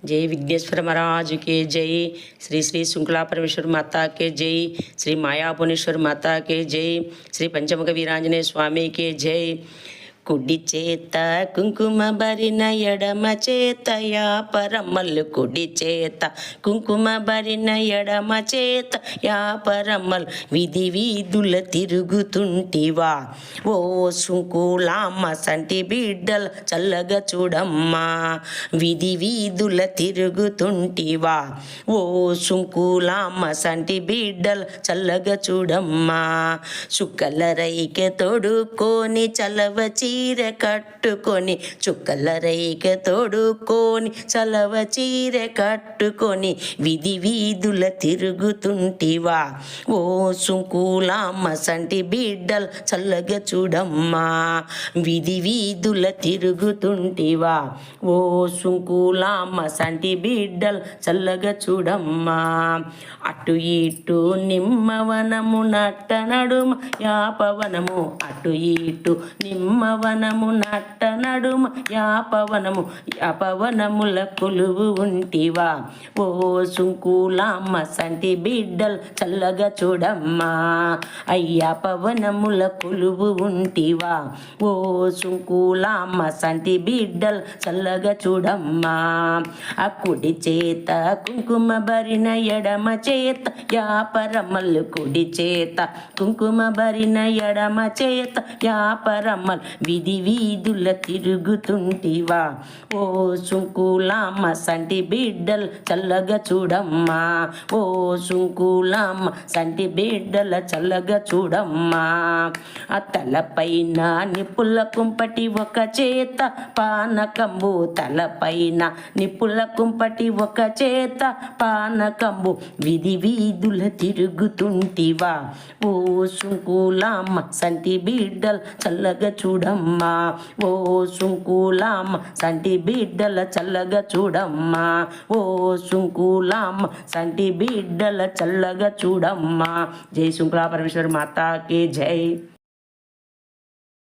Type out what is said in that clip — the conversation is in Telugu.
जय विघ्नेश्वर महाराज के जय। श्री श्री शुक्ला परमेश्वर माता के जय। श्री माया भुवनेश्वर माता के जय। श्री पंचमुख वीरांजनेय स्वामी के जय। కుడి చేత కుంకుమ భరిన ఎడమ చేత యాపరమ్మలు కుడి చేత కుంకుమ భరిన ఎడమ చేత యాపరమ్మలు విధి వీధుల తిరుగుతుంటివా ఓ సుంకులామ్మ సంటి బిడ్డల చల్లగా చూడమ్మా విధి వీధుల తిరుగుతుంటివా ఓ సుంకులామ్మ సంటి బిడ్డల చల్లగా చూడమ్మా చుక్కల రైకె తొడుక్కొని చలవ చీర కట్టుకొని చుక్కల రైక తోడుకొని చలవ చీర కట్టుకొని విధి వీధుల తిరుగుతుంటివా ఓ సుంకులామ్మ సంటి బిడ్డలు చల్లగా చూడమ్మా విధి వీధుల తిరుగుతుంటివా ఓ సుంకులామ్మ సంటి బిడ్డలు చల్లగా చూడమ్మా అటు ఇటు నిమ్మవనము నట్ట నడుమ యాపవనము అటు ఇటు నిమ్మవనము నట్ట నడుమ యాపవనముల కొలువు ఉంటివా ఓ సుంకులామ్మ సంటి బిడ్డలు చల్లగా చూడమ్మా అయ్యాపవనముల కొలువు ఉంటివా ఓ సుంకులామ్మ సంటి బిడ్డలు చల్లగా చూడమ్మా ఆ కుడి చేత కుంకుమ భరిన ఎడమ చేత యాపరమ్మలు కుడి చేత కుంకుమ భరిన ఎడమ చేత యాపరమ్మలు విధి వీధుల తిరుగుతుంటివా ఓ సుంకులామ్మ సంటి బిడ్డలు చల్లగా చూడమ్మా ఓ సుంకులామ్మ సంటి బిడ్డల చల్లగా చూడమ్మా ఆ తలపైన నిప్పుల కుంపటి ఒక చేత పానకంబు తలపైన నిప్పుల కుంపటి ఒక చేత పానకంబు విధి వీధుల తిరుగుతుంటివా ఓ సుంకులామ్మ సంటి బిడ్డలు చల్లగా చూడమ్మా ఓ సుంకులామ్మ సంటి బిడ్డల చల్లగా చూడమ్మా ఓ సుంకులామ్మ సంటి బిడ్డల చల్లగా చూడమ్మా జై శుక్లా పరమేశ్వర మాతా కి జై।